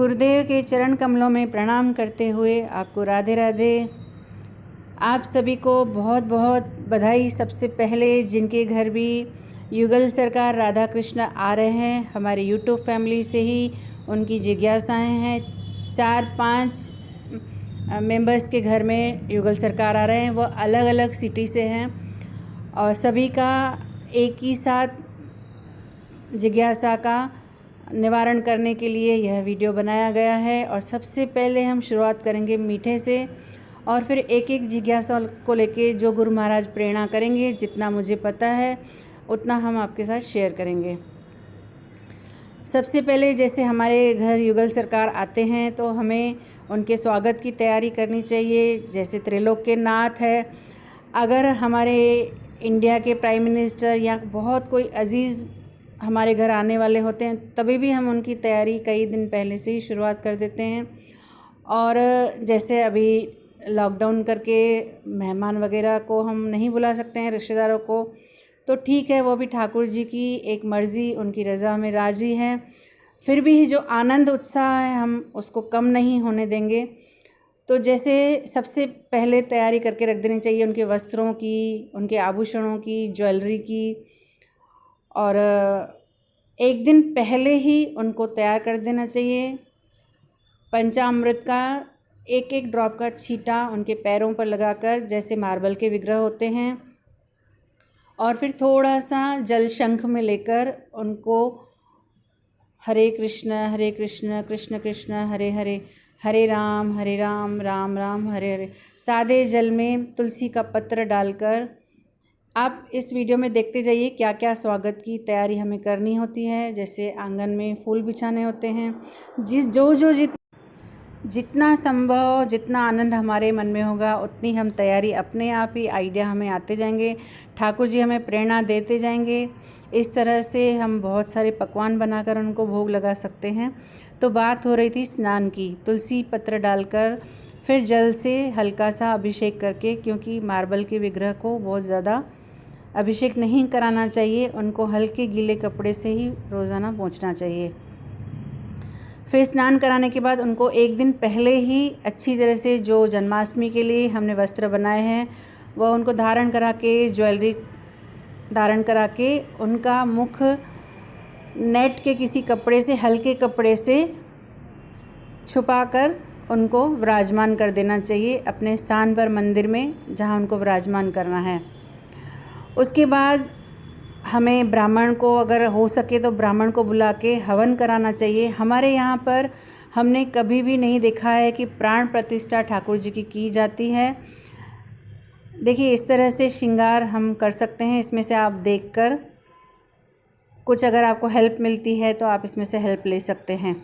गुरुदेव के चरण कमलों में प्रणाम करते हुए आपको राधे राधे। आप सभी को बहुत बहुत बधाई। सबसे पहले जिनके घर भी युगल सरकार राधा कृष्ण आ रहे हैं, हमारे यूट्यूब फैमिली से ही उनकी जिज्ञासाएं हैं। 4-5 मेंबर्स के घर में युगल सरकार आ रहे हैं, वो अलग अलग सिटी से हैं और सभी का एक ही साथ जिज्ञासा का निवारण करने के लिए यह वीडियो बनाया गया है। और सबसे पहले हम शुरुआत करेंगे मीठे से और फिर एक एक जिज्ञासा को लेके जो गुरु महाराज प्रेरणा करेंगे, जितना मुझे पता है उतना हम आपके साथ शेयर करेंगे। सबसे पहले जैसे हमारे घर युगल सरकार आते हैं तो हमें उनके स्वागत की तैयारी करनी चाहिए। जैसे त्रिलोक के नाथ है, अगर हमारे इंडिया के प्राइम मिनिस्टर या बहुत कोई अजीज़ हमारे घर आने वाले होते हैं, तभी भी हम उनकी तैयारी कई दिन पहले से ही शुरुआत कर देते हैं। और जैसे अभी लॉकडाउन करके मेहमान वगैरह को हम नहीं बुला सकते हैं, रिश्तेदारों को, तो ठीक है, वो भी ठाकुर जी की एक मर्ज़ी, उनकी रज़ा में राज़ी है। फिर भी जो आनंद उत्साह है हम उसको कम नहीं होने देंगे। तो जैसे सबसे पहले तैयारी करके रख देनी चाहिए उनके वस्त्रों की, उनके आभूषणों की, ज्वेलरी की। और एक दिन पहले ही उनको तैयार कर देना चाहिए। पंचामृत का एक एक ड्रॉप का छींटा उनके पैरों पर लगाकर, जैसे मार्बल के विग्रह होते हैं, और फिर थोड़ा सा जल शंख में लेकर उनको हरे कृष्ण कृष्ण कृष्ण हरे हरे, हरे राम राम राम हरे हरे, सादे जल में तुलसी का पत्र डालकर आप इस वीडियो में देखते जाइए क्या क्या स्वागत की तैयारी हमें करनी होती है। जैसे आंगन में फूल बिछाने होते हैं, जितना संभव, जितना आनंद हमारे मन में होगा उतनी हम तैयारी, अपने आप ही आइडिया हमें आते जाएंगे, ठाकुर जी हमें प्रेरणा देते जाएंगे। इस तरह से हम बहुत सारे पकवान बनाकर उनको भोग लगा सकते हैं। तो बात हो रही थी स्नान की, तुलसी पत्र डालकर फिर जल से हल्का सा अभिषेक करके, क्योंकि मार्बल के विग्रह को बहुत ज़्यादा अभिषेक नहीं कराना चाहिए, उनको हल्के गीले कपड़े से ही रोज़ाना पोंछना चाहिए। फिर स्नान कराने के बाद उनको एक दिन पहले ही अच्छी तरह से, जो जन्माष्टमी के लिए हमने वस्त्र बनाए हैं वह उनको धारण करा के, ज्वेलरी धारण करा के, उनका मुख नेट के किसी कपड़े से, हल्के कपड़े से छुपाकर उनको विराजमान कर देना चाहिए अपने स्थान पर, मंदिर में जहाँ उनको विराजमान करना है। उसके बाद हमें ब्राह्मण को, अगर हो सके तो ब्राह्मण को बुला के हवन कराना चाहिए। हमारे यहाँ पर हमने कभी भी नहीं देखा है कि प्राण प्रतिष्ठा ठाकुर जी की जाती है। देखिए, इस तरह से श्रृंगार हम कर सकते हैं। इसमें से आप देखकर कुछ अगर आपको हेल्प मिलती है तो आप इसमें से हेल्प ले सकते हैं।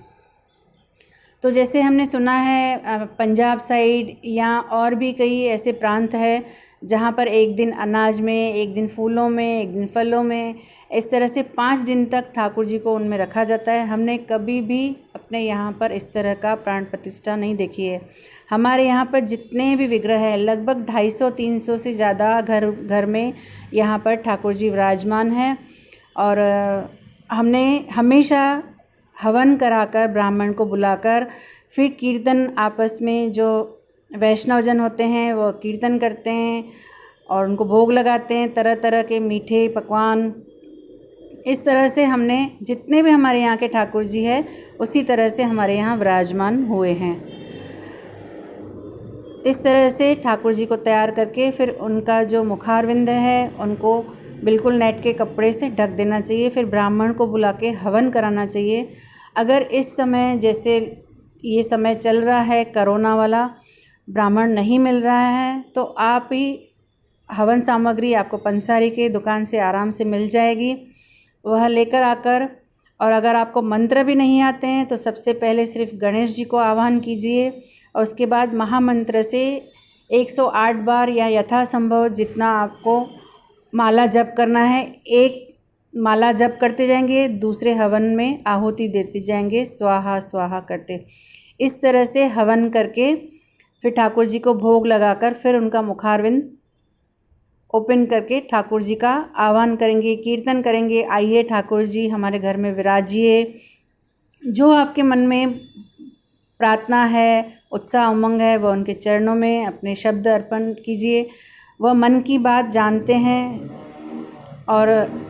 तो जैसे हमने सुना है पंजाब साइड या और भी कई ऐसे प्रांत है जहाँ पर एक दिन अनाज में, एक दिन फूलों में, एक दिन फलों में, इस तरह से 5 दिन तक ठाकुर जी को उनमें रखा जाता है। हमने कभी भी अपने यहाँ पर इस तरह का प्राण प्रतिष्ठा नहीं देखी है। हमारे यहाँ पर जितने भी विग्रह हैं, लगभग 250-300 से ज़्यादा घर में यहाँ पर ठाकुर जी विराजमान हैं। और हमने हमेशा हवन कराकर, ब्राह्मण को बुलाकर, फिर कीर्तन, आपस में जो वैष्णवजन होते हैं वो कीर्तन करते हैं और उनको भोग लगाते हैं, तरह तरह के मीठे पकवान। इस तरह से हमने, जितने भी हमारे यहाँ के ठाकुर जी हैं उसी तरह से हमारे यहाँ विराजमान हुए हैं। इस तरह से ठाकुर जी को तैयार करके फिर उनका जो मुखारविंद है उनको बिल्कुल नेट के कपड़े से ढक देना चाहिए। फिर ब्राह्मण को बुला के हवन कराना चाहिए। अगर इस समय, जैसे ये समय चल रहा है कोरोना वाला, ब्राह्मण नहीं मिल रहा है, तो आप ही हवन सामग्री आपको पंसारी के दुकान से आराम से मिल जाएगी, वह लेकर आकर, और अगर आपको मंत्र भी नहीं आते हैं तो सबसे पहले सिर्फ गणेश जी को आह्वान कीजिए और उसके बाद महामंत्र से 108 बार या यथासंभव जितना आपको माला जप करना है, एक माला जप करते जाएंगे, दूसरे हवन में आहुति देते जाएंगे, स्वाहा स्वाहा करते। इस तरह से हवन करके फिर ठाकुर जी को भोग लगाकर फिर उनका मुखारविंद ओपन करके ठाकुर जी का आह्वान करेंगे, कीर्तन करेंगे, आइए ठाकुर जी हमारे घर में विराजिए। जो आपके मन में प्रार्थना है, उत्साह उमंग है, वह उनके चरणों में अपने शब्द अर्पण कीजिए। वह मन की बात जानते हैं और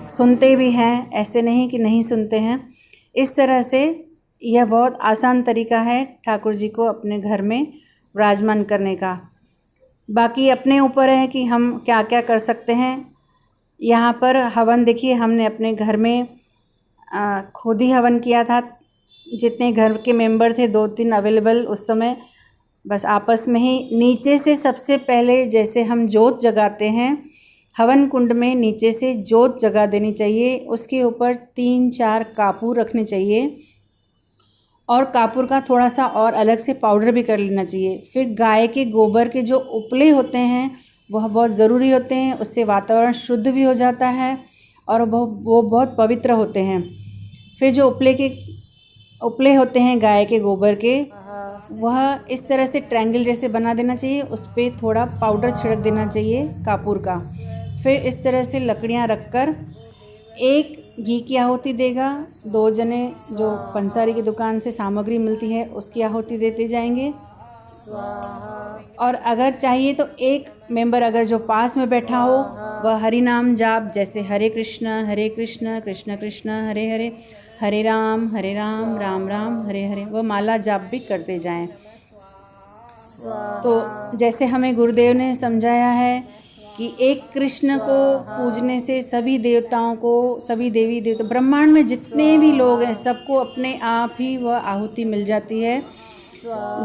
सुनते भी हैं, ऐसे नहीं कि नहीं सुनते हैं। इस तरह से यह बहुत आसान तरीका है ठाकुर जी को अपने घर में विराजमान करने का। बाकी अपने ऊपर है कि हम क्या क्या कर सकते हैं। यहाँ पर हवन देखिए, हमने अपने घर में खुद ही हवन किया था। जितने घर के मेंबर थे 2-3 अवेलेबल उस समय, बस आपस में ही नीचे से सबसे पहले जैसे हम जोत जगाते हैं, हवन कुंड में नीचे से जोत जगा देनी चाहिए। उसके ऊपर 3-4 कपूर रखने चाहिए और कपूर का थोड़ा सा और अलग से पाउडर भी कर लेना चाहिए। फिर गाय के गोबर के जो उपले होते हैं वह बहुत ज़रूरी होते हैं, उससे वातावरण शुद्ध भी हो जाता है और वो बहुत पवित्र होते हैं। फिर जो उपले होते हैं गाय के गोबर के, वह इस तरह से ट्रायंगल जैसे बना देना चाहिए, उस पर थोड़ा पाउडर छिड़क देना चाहिए कपूर का। फिर इस तरह से लकड़ियाँ रखकर एक घी की आहुति देगा, 2 जने जो पंसारी की दुकान से सामग्री मिलती है उसकी आहुति देते जाएंगे। और अगर चाहिए तो एक मेंबर अगर जो पास में बैठा हो वह हरि नाम जाप, जैसे हरे कृष्ण कृष्ण कृष्ण हरे हरे, हरे राम राम राम हरे हरे, वह माला जाप भी करते जाएं। तो जैसे हमें गुरुदेव ने समझाया है कि एक कृष्ण को पूजने से सभी देवताओं को, सभी देवी देवता ब्रह्मांड में जितने भी लोग हैं सबको अपने आप ही वह आहुति मिल जाती है।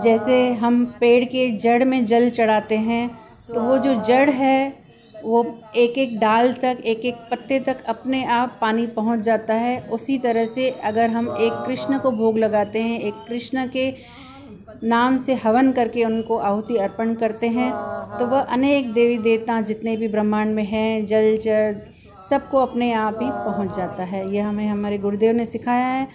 जैसे हम पेड़ के जड़ में जल चढ़ाते हैं तो वो जो जड़ है वो एक एक डाल तक, एक एक पत्ते तक अपने आप पानी पहुंच जाता है। उसी तरह से अगर हम एक कृष्ण को भोग लगाते हैं, एक कृष्ण के नाम से हवन करके उनको आहुति अर्पण करते हैं, तो वह अनेक देवी देवता जितने भी ब्रह्मांड में हैं, जल जड़ सबको अपने आप ही पहुंच जाता है। यह हमें हमारे गुरुदेव ने सिखाया है।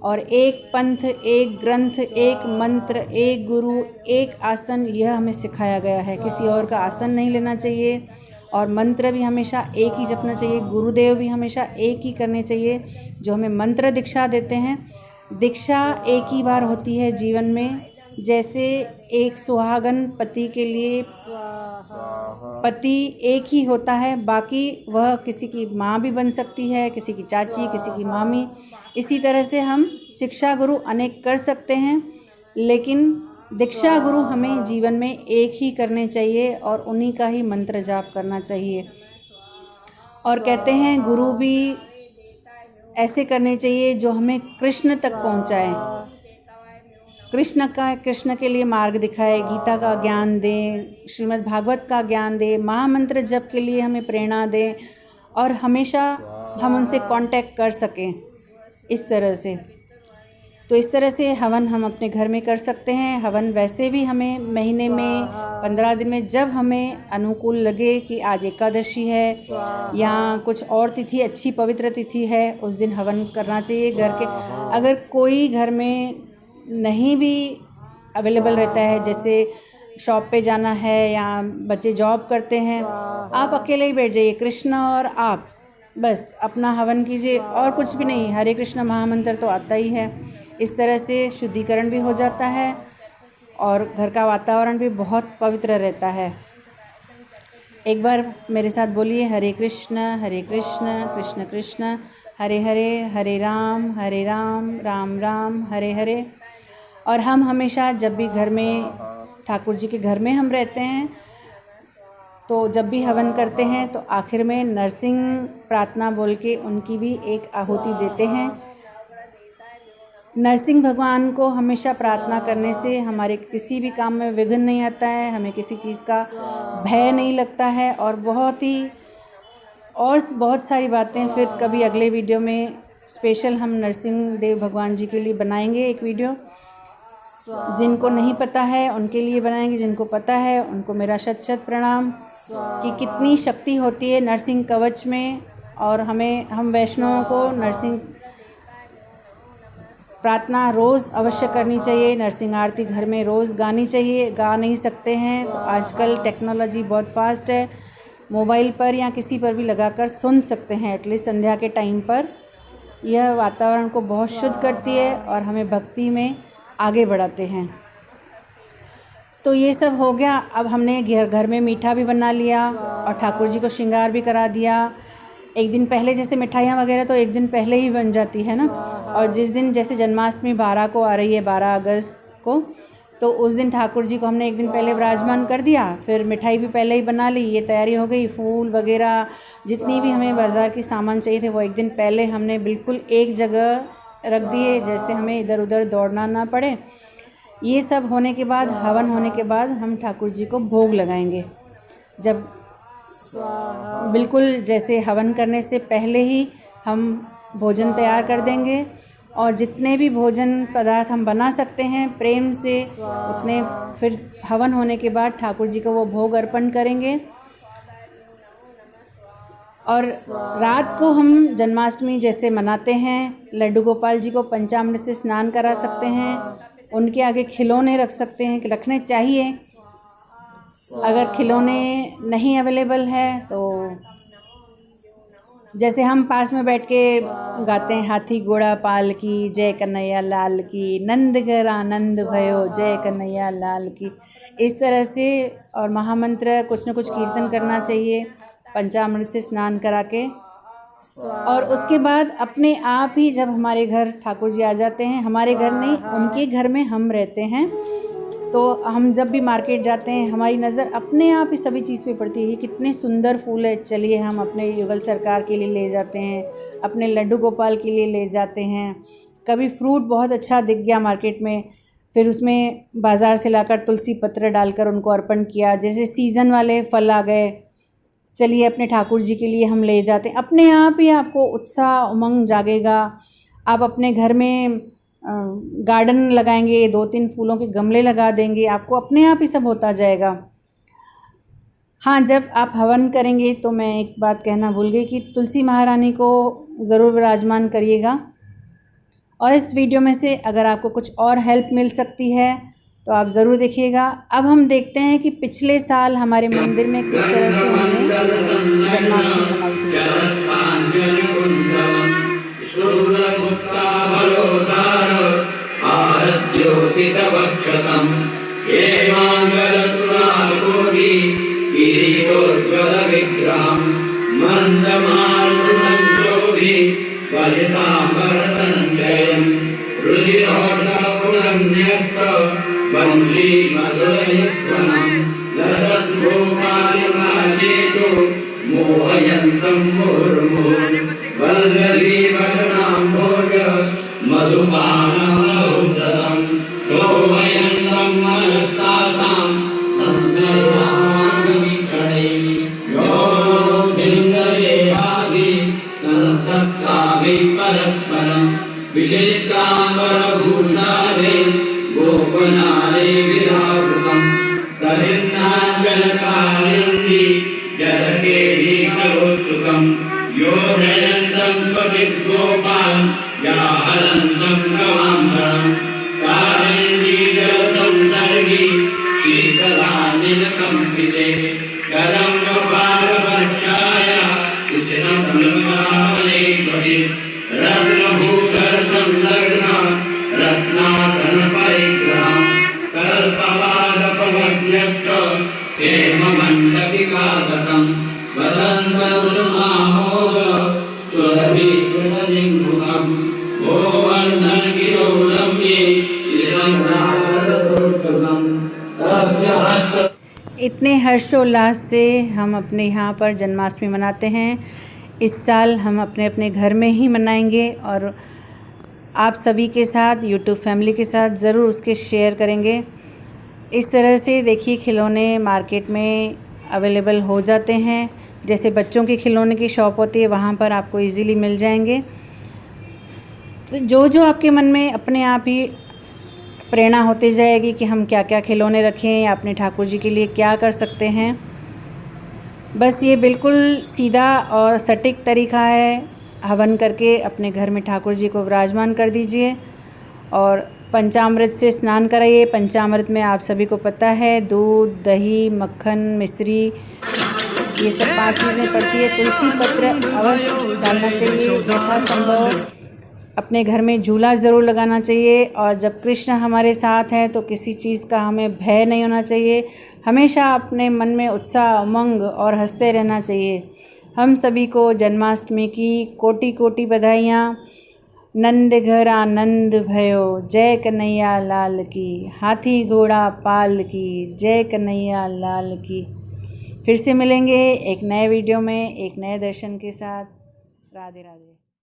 और एक पंथ, एक ग्रंथ, एक मंत्र, एक गुरु, एक आसन, यह हमें सिखाया गया है। किसी और का आसन नहीं लेना चाहिए और मंत्र भी हमेशा एक ही जपना चाहिए। गुरुदेव भी हमेशा एक ही करने चाहिए जो हमें मंत्र दीक्षा देते हैं। दीक्षा एक ही बार होती है जीवन में। जैसे एक सुहागन पति के लिए पति एक ही होता है, बाकी वह किसी की माँ भी बन सकती है, किसी की चाची, किसी की मामी। इसी तरह से हम शिक्षा गुरु अनेक कर सकते हैं, लेकिन दीक्षा गुरु हमें जीवन में एक ही करने चाहिए और उन्हीं का ही मंत्र जाप करना चाहिए। और कहते हैं गुरु भी ऐसे करने चाहिए जो हमें कृष्ण तक पहुँचाए, कृष्ण के लिए मार्ग दिखाए, गीता का ज्ञान दें, श्रीमद् भागवत का ज्ञान दें, महामंत्र जप के लिए हमें प्रेरणा दें और हमेशा हम उनसे कांटेक्ट कर सकें इस तरह से। तो इस तरह से हवन हम अपने घर में कर सकते हैं। हवन वैसे भी हमें महीने में 15 दिन में जब हमें अनुकूल लगे कि आज एकादशी है या कुछ और तिथि, अच्छी पवित्र तिथि है, उस दिन हवन करना चाहिए घर के। अगर कोई घर में नहीं भी अवेलेबल रहता है, जैसे शॉप पे जाना है या बच्चे जॉब करते हैं, आप अकेले ही बैठ जाइए, कृष्ण और आप बस अपना हवन कीजिए और कुछ भी नहीं। हरे कृष्ण महामंत्र तो आता ही है। इस तरह से शुद्धिकरण भी हो जाता है और घर का वातावरण भी बहुत पवित्र रहता है। एक बार मेरे साथ बोलिए, हरे कृष्ण कृष्ण कृष्ण हरे हरे, हरे राम राम राम हरे हरे। और हम हमेशा जब भी घर में ठाकुर जी के घर में हम रहते हैं तो जब भी हवन करते हैं तो आखिर में नरसिंह प्रार्थना बोल के उनकी भी एक आहुति देते हैं। नरसिंह भगवान को हमेशा प्रार्थना करने से हमारे किसी भी काम में विघ्न नहीं आता है, हमें किसी चीज़ का भय नहीं लगता है और बहुत सारी बातें फिर कभी अगले वीडियो में स्पेशल हम नरसिंह देव भगवान जी के लिए बनाएंगे एक वीडियो। जिनको नहीं पता है उनके लिए बनाएंगे, जिनको पता है उनको मेरा शत शत प्रणाम कि कितनी शक्ति होती है नरसिंह कवच में। और हम वैष्णवों को नरसिंह प्रार्थना रोज़ अवश्य करनी चाहिए, नरसिंह आरती घर में रोज़ गानी चाहिए। गा नहीं सकते हैं तो आजकल टेक्नोलॉजी बहुत फास्ट है, मोबाइल पर या किसी पर भी लगाकर सुन सकते हैं एटलीस्ट संध्या के टाइम पर। यह वातावरण को बहुत शुद्ध करती है और हमें भक्ति में आगे बढ़ाते हैं। तो ये सब हो गया। अब हमने घर में मीठा भी बना लिया और ठाकुर जी को श्रृंगार भी करा दिया। एक दिन पहले जैसे मिठाइयाँ वगैरह तो एक दिन पहले ही बन जाती है ना, और जिस दिन जैसे जन्माष्टमी 12 को आ रही है, 12 अगस्त को, तो उस दिन ठाकुर जी को हमने एक दिन पहले विराजमान कर दिया। फिर मिठाई भी पहले ही बना ली, ये तैयारी हो गई। फूल वगैरह जितनी भी हमें बाज़ार के सामान चाहिए थे वो एक दिन पहले हमने बिल्कुल एक जगह रख दिए, जैसे हमें इधर उधर दौड़ना ना पड़े। ये सब होने के बाद, हवन होने के बाद हम ठाकुर जी को भोग लगाएंगे। जब बिल्कुल जैसे हवन करने से पहले ही हम भोजन तैयार कर देंगे, और जितने भी भोजन पदार्थ हम बना सकते हैं प्रेम से उतने, फिर हवन होने के बाद ठाकुर जी को वो भोग अर्पण करेंगे। और रात को हम जन्माष्टमी जैसे मनाते हैं, लड्डू गोपाल जी को पंचामृत से स्नान करा सकते हैं, उनके आगे खिलौने रख सकते हैं, रखने चाहिए। अगर खिलौने नहीं अवेलेबल है तो जैसे हम पास में बैठ के गाते हैं, हाथी घोड़ा पाल की, जय कन्हैया लाल की, नंद घर आनंद भयो, जय कन्हैया लाल की, इस तरह से। और महामंत्र कुछ न कुछ कीर्तन करना चाहिए पंचामृत से स्नान करा के। और उसके बाद अपने आप ही जब हमारे घर ठाकुर जी आ जाते हैं, हमारे घर नहीं उनके घर में हम रहते हैं, तो हम जब भी मार्केट जाते हैं हमारी नज़र अपने आप ही सभी चीज़ पे पड़ती है। कितने सुंदर फूल है, चलिए हम अपने युगल सरकार के लिए ले जाते हैं, अपने लड्डू गोपाल के लिए ले जाते हैं। कभी फ्रूट बहुत अच्छा दिख गया मार्केट में, फिर उसमें बाज़ार से लाकर तुलसी पत्र डालकर उनको अर्पण किया। जैसे सीज़न वाले फल आ गए, चलिए अपने ठाकुर जी के लिए हम ले जाते हैं। अपने आप ही आपको उत्साह उमंग जागेगा। आप अपने घर में गार्डन लगाएंगे, 2-3 फूलों के गमले लगा देंगे, आपको अपने आप ही सब होता जाएगा। हाँ, जब आप हवन करेंगे तो मैं एक बात कहना भूल गई कि तुलसी महारानी को ज़रूर विराजमान करिएगा। और इस वीडियो में से अगर आपको कुछ और हेल्प मिल सकती है तो आप ज़रूर देखिएगा। अब हम देखते हैं कि पिछले साल हमारे मंदिर में किस तरह से हमने जन्माष्टमी मनाई थी। इतने हर्षोल्लास से हम अपने यहाँ पर जन्माष्टमी मनाते हैं। इस साल हम अपने अपने घर में ही मनाएंगे और आप सभी के साथ, यूट्यूब फैमिली के साथ ज़रूर उसके शेयर करेंगे। इस तरह से देखिए, खिलौने मार्केट में अवेलेबल हो जाते हैं। जैसे बच्चों के खिलौने की शॉप होती है, वहाँ पर आपको इजीली मिल जाएंगे। तो जो जो आपके मन में अपने आप ही प्रेरणा होती जाएगी कि हम क्या क्या खिलौने रखें या अपने ठाकुर जी के लिए क्या कर सकते हैं। बस ये बिल्कुल सीधा और सटीक तरीका है। हवन करके अपने घर में ठाकुर जी को विराजमान कर दीजिए और पंचामृत से स्नान कराइए। पंचामृत में आप सभी को पता है, दूध, दही, मक्खन, मिश्री, ये सब 5 चीज़ें पड़ती है। तुलसी पत्र अवश्य डालना चाहिए यथासंभव। अपने घर में झूला ज़रूर लगाना चाहिए। और जब कृष्ण हमारे साथ हैं तो किसी चीज़ का हमें भय नहीं होना चाहिए। हमेशा अपने मन में उत्साह, उमंग और हंसते रहना चाहिए। हम सभी को जन्माष्टमी की कोटि कोटि बधाइयाँ। नंद घर आनंद भयो, जय कन्हैया लाल की। हाथी घोड़ा पाल की, जय कन्हैया लाल की। फिर से मिलेंगे एक नए वीडियो में एक नए दर्शन के साथ। राधे राधे।